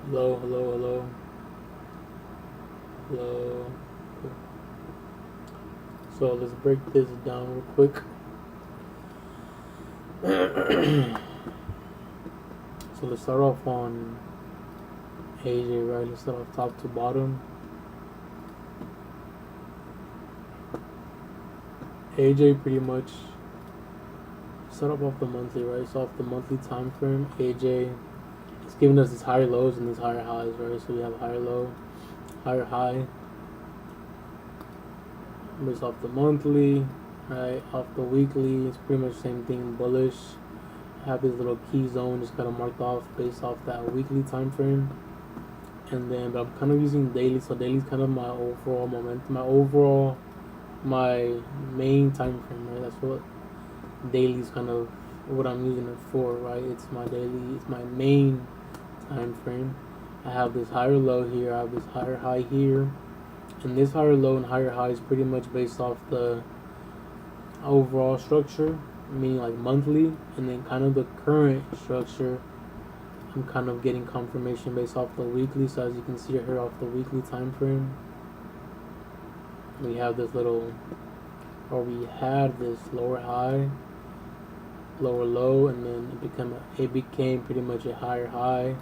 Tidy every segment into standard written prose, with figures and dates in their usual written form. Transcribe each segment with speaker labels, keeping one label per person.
Speaker 1: Hello, hello, hello, hello. So let's break this down real quick. So let's start off on AJ, right? Let's start off top to bottom. AJ pretty much start off the monthly, right? So off the monthly time frame, AJ is giving us these higher lows and these higher highs, right? So we have higher low, higher high. Based off the monthly, right? Off the weekly, it's pretty much the same thing, bullish. Have this little key zone just kind of marked off based off that weekly time frame. And then, but I'm kind of using daily, so daily is kind of my overall momentum, my main time frame, right? That's what daily is kind of what I'm using it for, right? It's my daily, it's my main time frame. I have this higher low here, I have this higher high here, and this higher low and higher high is pretty much based off the overall structure, meaning like monthly, and then kind of the current structure. I'm kind of getting confirmation based off the weekly. So as you can see here off the weekly time frame, we have this little, or we had this lower high, lower low, and then it became pretty much a higher high,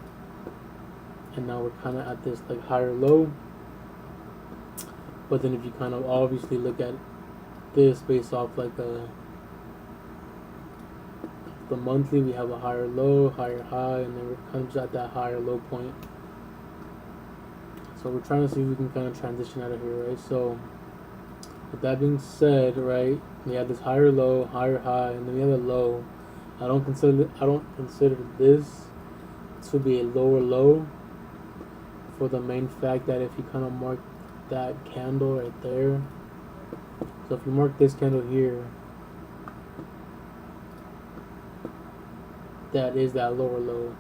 Speaker 1: and now we're kind of at this like higher low. But then if you kind of obviously look at this based off like the monthly, we have a higher low, higher high, and then we're kind of just at that higher low point. So we're trying to see if we can kind of transition out of here, right? So with that being said, right, we have this higher low, higher high, and then we have a low. I don't consider this to be a lower low for the main fact that if you kind of mark that candle right there, so if you mark this candle here, that is that lower low.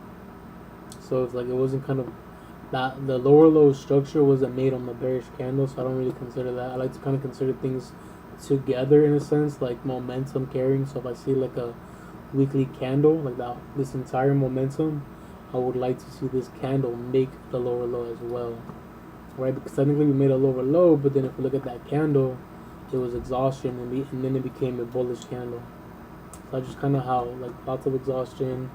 Speaker 1: So it's like it wasn't kind of that the lower low structure wasn't made on the bearish candle, so I don't really consider that. I like to kind of consider things together in a sense, like momentum carrying. So if I see like a weekly candle, like that, this entire momentum, I would like to see this candle make the lower low as well, right? Because technically we made a lower low, but then if we look at that candle, it was exhaustion, and then it became a bullish candle. So I just kind of how like lots of exhaustion,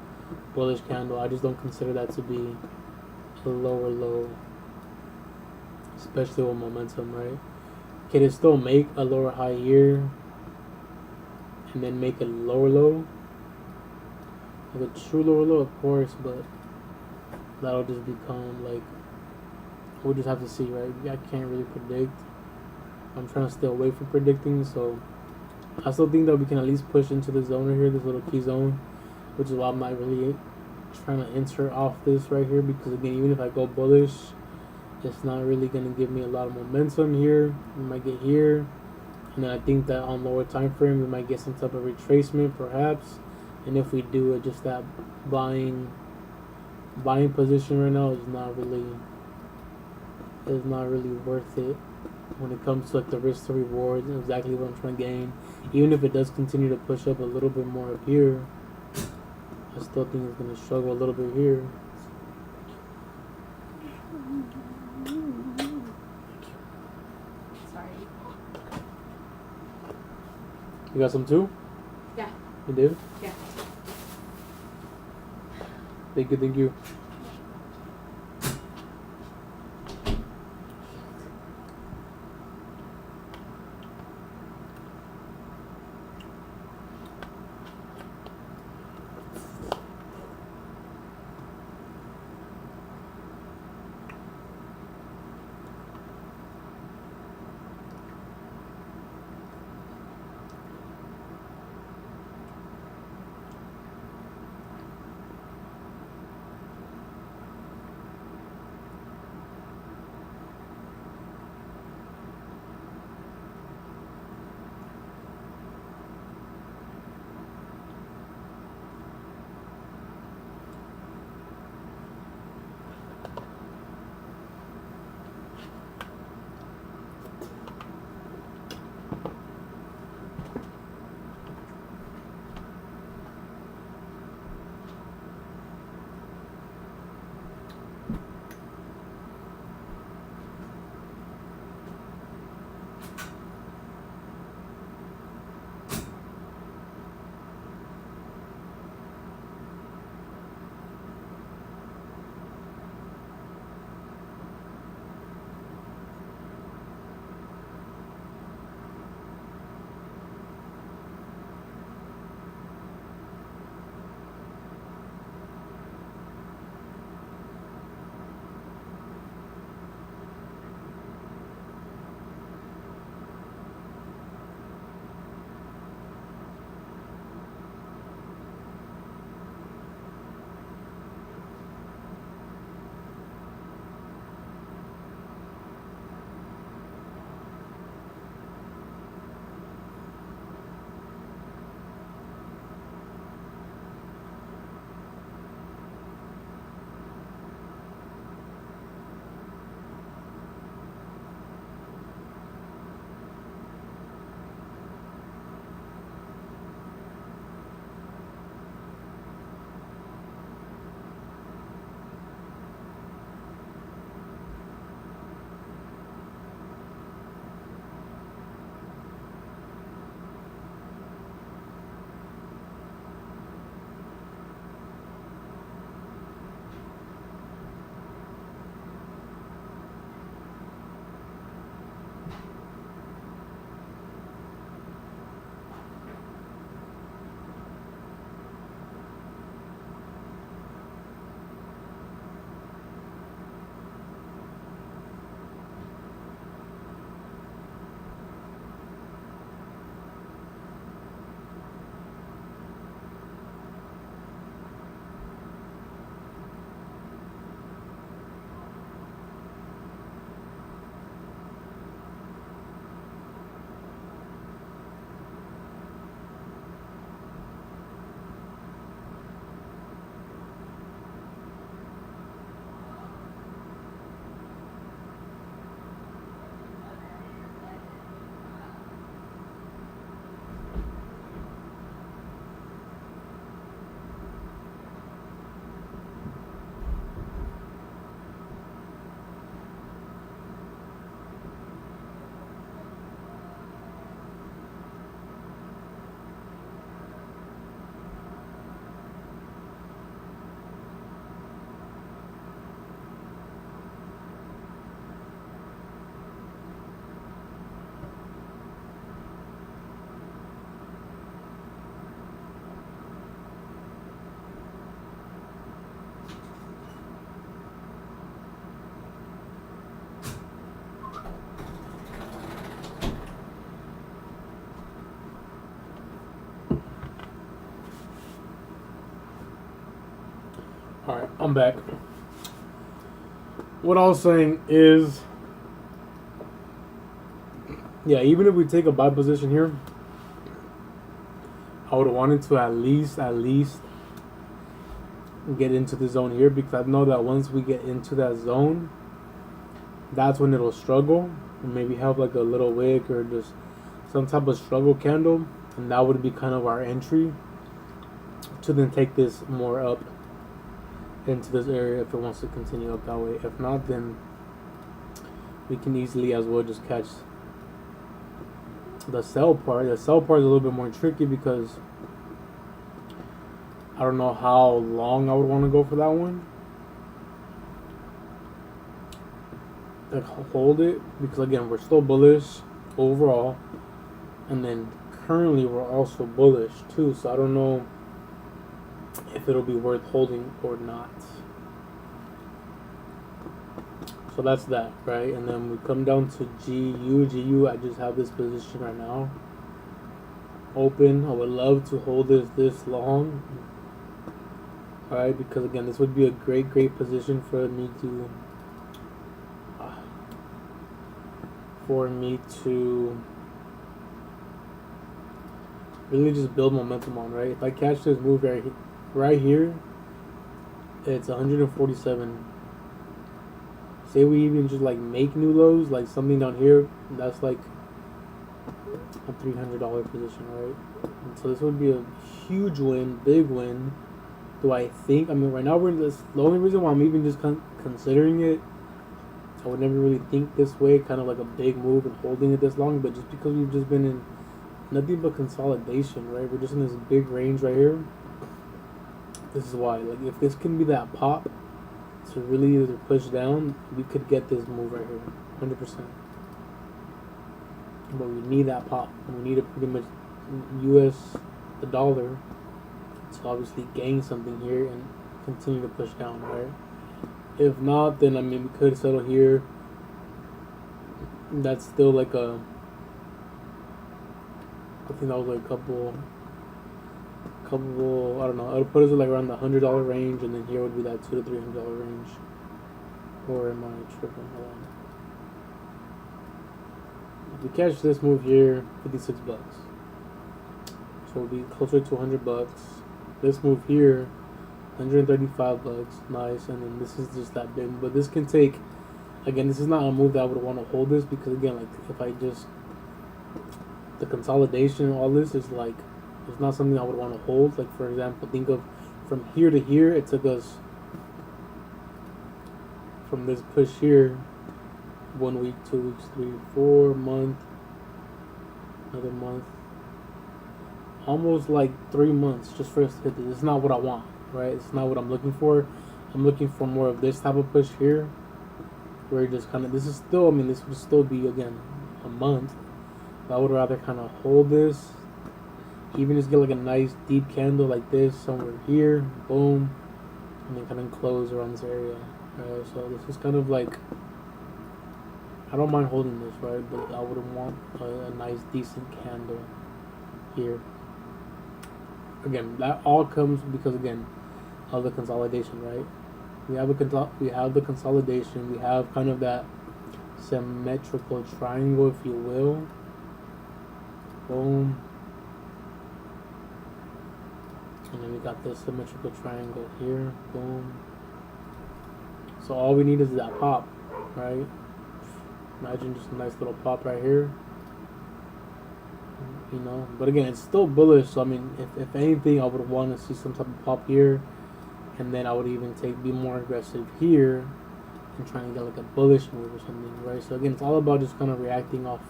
Speaker 1: bullish candle. I just don't consider that to be a lower low, especially with momentum, right? Can it still make a lower high here and then make a lower low? Like a true lower low, of course, but that'll just become like we'll just have to see, right? I can't really predict. I'm trying to stay away from predicting, so I still think that we can at least push into the zone right here, this little key zone, which is why I'm not really trying to enter off this right here, because again, even if I go bullish, it's not really going to give me a lot of momentum here. We might get here, and then I think that on lower time frame we might get some type of retracement perhaps, and if we do it, just that buying position right now is not really worth it when it comes to like the risk to reward and exactly what I'm trying to gain. Even if it does continue to push up a little bit more up here, I still think it's going to struggle a little bit here.
Speaker 2: Sorry.
Speaker 1: You got some too?
Speaker 2: Yeah.
Speaker 1: You do?
Speaker 2: Yeah.
Speaker 1: Thank you, thank you. Alright, I'm back. What I was saying is, yeah, even if we take a buy position here, I would have wanted to at least get into the zone here, because I know that once we get into that zone, that's when it'll struggle and maybe have like a little wick or just some type of struggle candle, and that would be kind of our entry to then take this more up into this area if it wants to continue up that way. If not, then we can easily as well just catch the sell part. The sell part is a little bit more tricky because I don't know how long I would want to go for that one. Like hold it, because again we're still bullish overall, and then currently we're also bullish too, so I don't know if it'll be worth holding or not. So that's that, right? And then we come down to GU. I just have this position right now open. I would love to hold this long, right? Because again, this would be a great position for me to really just build momentum on, right? If I catch this move right here, it's 147. Say we even just like make new lows, like something down here, that's like a $300 position, right? And so this would be a huge win, big win. Do I think? I mean, right now we're in this. The only reason why I'm even just considering it, I would never really think this way, kind of like a big move and holding it this long, but just because we've just been in nothing but consolidation, right? We're just in this big range right here. This is why, like, if this can be that pop to really either push down, we could get this move right here, 100%. But we need that pop, and we need to pretty much the dollar, to obviously gain something here and continue to push down, right? If not, then I mean we could settle here. That's still like I think that was like a couple. I don't know. I would put us like around the $100 range, and then here would be that $200 to $300 range. Or am I tripping? Hold on. If we catch this move here, $56. So it'll be closer to $100. This move here, $135. Nice. And then this is just that big. But this can take. Again, this is not a move that I would want to hold this, because again, like if I just the consolidation, all this is like. It's not something I would want to hold. Like, for example, think of from here to here, it took us from this push here 1 week, 2 weeks, 3, 4 month, another month, almost like 3 months just for us to hit this. It's not what I want, right? It's not what I'm looking for. I'm looking for more of this type of push here, where just kind of, this is still, I mean, this would still be, again, a month. But I would rather kind of hold this. Even just get like a nice deep candle like this somewhere here, boom, and then kind of close around this area. Right, so this is kind of like, I don't mind holding this, right? But I would want a nice decent candle here. Again, that all comes because again of the consolidation, right? We have the consolidation. We have kind of that symmetrical triangle, if you will. Boom. And then we got this symmetrical triangle here, boom. So all we need is that pop, right? Imagine just a nice little pop right here, you know. But again, it's still bullish. So I mean, if anything, I would want to see some type of pop here, and then I would even be more aggressive here, and try and get like a bullish move or something, right? So again, it's all about just kind of reacting off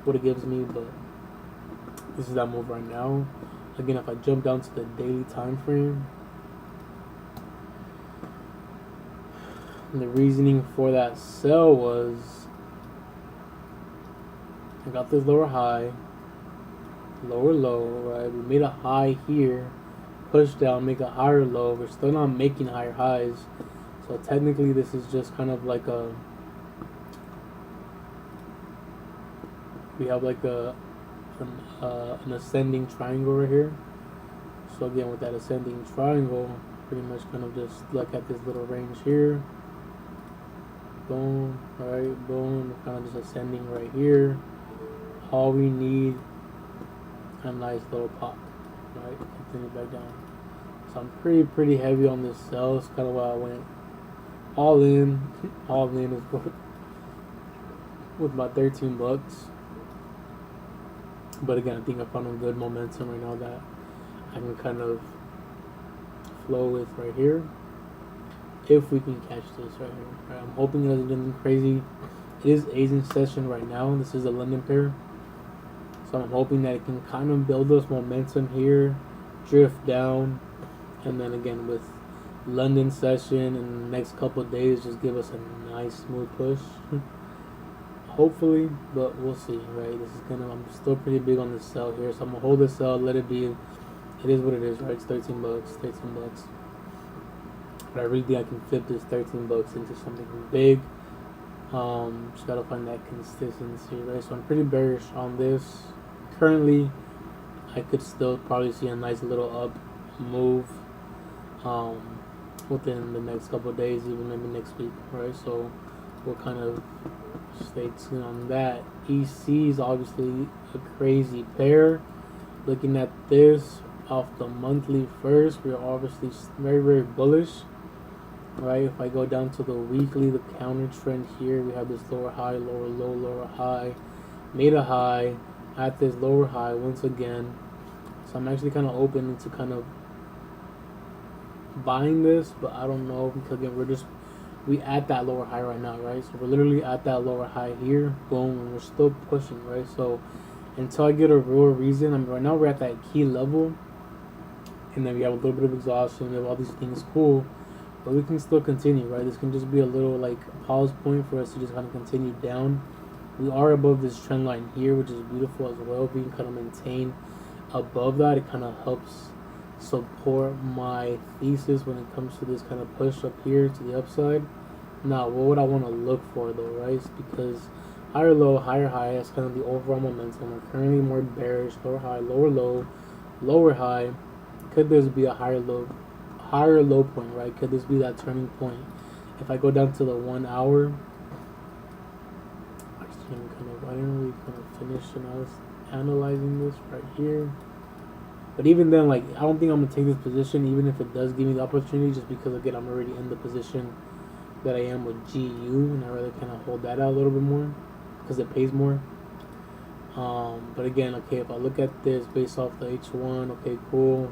Speaker 1: what it gives me. But this is that move right now. Again, if I jump down to the daily time frame, the reasoning for that sell was I got this lower high, lower low, right? We made a high here, push down, make a higher low. We're still not making higher highs, so technically this is just kind of like we have like an ascending triangle right here. So again, with that ascending triangle, pretty much kind of just look at this little range here. Boom, right, boom, kind of just ascending right here. All we need a nice little pop, right? Continue back down. So I'm pretty heavy on this sell. It's kind of why I went all in. All in is with my 13 bucks. But again, I think I found a good momentum right now that I can kind of flow with right here. If we can catch this right here. Right, I'm hoping it doesn't do anything crazy. It is Asian session right now. This is a London pair. So I'm hoping that it can kind of build us momentum here, drift down, and then again with London session in the next couple of days, just give us a nice smooth push. Hopefully, but we'll see, right? This is I'm still pretty big on this sell here, so I'm gonna hold this sell, let it be. It is what it is, right? It's 13 bucks, 13 bucks. But I really think I can flip this 13 bucks into something big. Just gotta find that consistency, right? So I'm pretty bearish on this. Currently, I could still probably see a nice little up move within the next couple of days, even maybe next week, right? So we'll kind of stay tuned on that. EC is obviously a crazy pair. Looking at this off the monthly first, we're obviously very bullish, right? If I go down to the weekly, the counter trend here, we have this lower high, lower low, lower high, made a high at this lower high once again. So I'm actually kind of open to kind of buying this, but I don't know, because again, we at that lower high right now, right? So we're literally at that lower high here, boom, and we're still pushing, right? So until I get a real reason, I mean, right now we're at that key level, and then we have a little bit of exhaustion, we have all these things, cool, but we can still continue, right? This can just be a little like pause point for us to just kind of continue down. We are above this trend line here, which is beautiful as well. If we can kind of maintain above that, it kind of helps support my thesis when it comes to this kind of push up here to the upside. Now, what would I want to look for though, right? Because higher low, higher high, that's kind of the overall momentum. We're currently more bearish, lower high, lower low, lower high. Could this be a higher low point, right? Could this be that turning point? If I go down to the 1 hour, I didn't really kind of finish and I was analyzing this right here. But even then, like, I don't think I'm gonna take this position, even if it does give me the opportunity, just because again I'm already in the position that I am with GU, and I rather kind of hold that out a little bit more because it pays more. But again, okay, if I look at this based off the H1, okay, cool.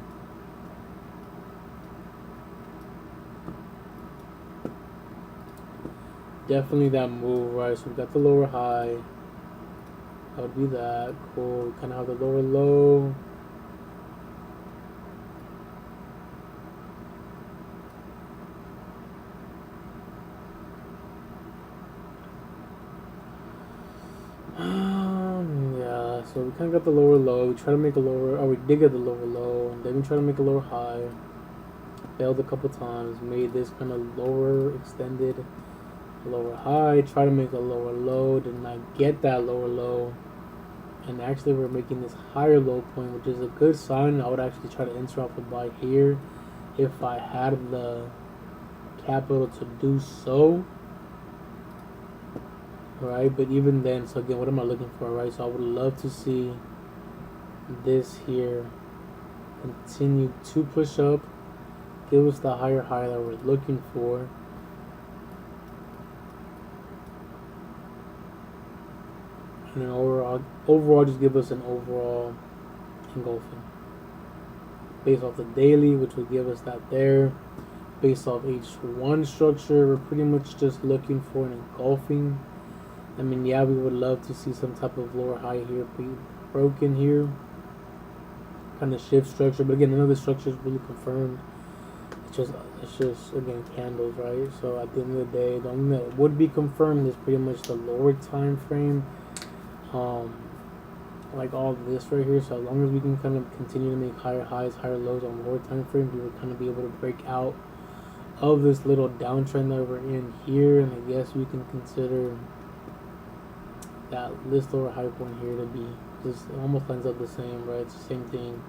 Speaker 1: Definitely that move, right? So we got the lower high. That would be that. Cool. We kind of have the lower low. Yeah, so we kind of got the lower low. We try to make a lower, we did get the lower low, and then we try to make a lower high. Failed a couple times. Made this kind of lower, extended, lower high. Try to make a lower low. Did not get that lower low. And actually, we're making this higher low point, which is a good sign. I would actually try to enter off a buy here if I had the capital to do so. Right, but even then, so again, what am I looking for, right? So I would love to see this here continue to push up, give us the higher high that we're looking for. And then overall just give us an overall engulfing. Based off the daily, which would give us that there. Based off H1 structure, we're pretty much just looking for an engulfing. I mean, yeah, we would love to see some type of lower high here be broken here. Kind of shift structure, but again, none of the structure is really confirmed. It's just again candles, right? So at the end of the day, the only thing that would be confirmed is pretty much the lower time frame. Like all of this right here. So as long as we can kind of continue to make higher highs, higher lows on lower time frame, we would kind of be able to break out of this little downtrend that we're in here. And I guess we can consider that this lower high point here to be just, it almost lines up the same, right? It's the same thing.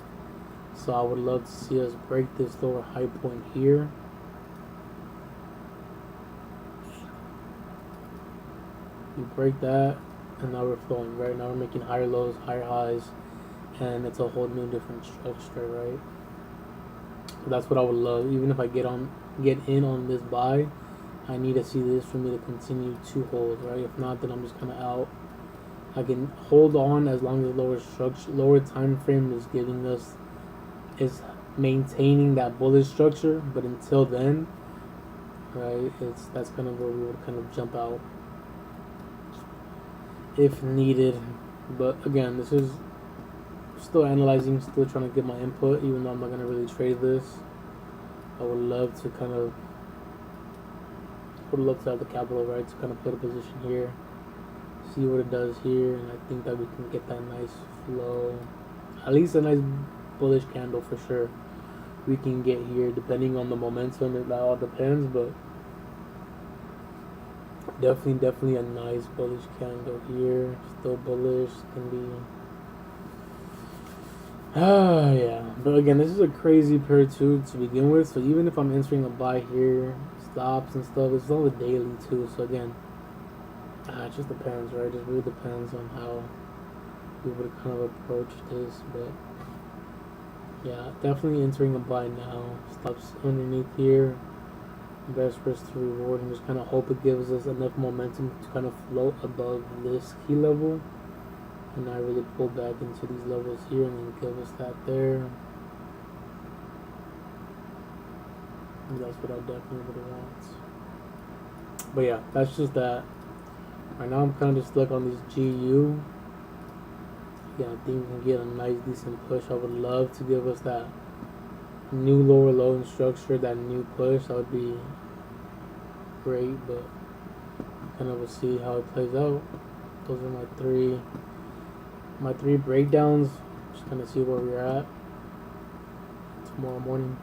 Speaker 1: So I would love to see us break this lower high point here. We break that, and now we're flowing. Right now we're making higher lows, higher highs, and it's a whole new different structure, right? So that's what I would love. Even if I get in on this buy, I need to see this for me to continue to hold, right? If not, then I'm just kind of out. I can hold on as long as lower time frame is giving us, is maintaining that bullish structure. But until then, right, that's kind of where we would kind of jump out if needed. But again, this is still analyzing, still trying to get my input. Even though I'm not gonna really trade this, I would love to have the capital, right, to kind of put a position here, see what it does here, and I think that we can get that nice flow, at least a nice bullish candle for sure. We can get here depending on the momentum. It all depends, but definitely a nice bullish candle here. Still bullish, can be. Yeah. But again, this is a crazy pair too to begin with. So even if I'm entering a buy here, stops and stuff, it's all the daily too. So again, it just depends, right? It just really depends on how we would kind of approach this. But yeah, definitely entering a buy now. Stops underneath here. Best risk to reward, and just kind of hope it gives us enough momentum to kind of float above this key level, and not really pull back into these levels here, and then give us that there. And that's what I definitely would want. But yeah, that's just that. Right now I'm kind of just stuck on this GU. Yeah, I think we can get a nice decent push. I would love to give us that new lower low in structure, that new push. That would be great, but kind of we'll see how it plays out. Those are my three breakdowns. Just kind of see where we're at tomorrow morning.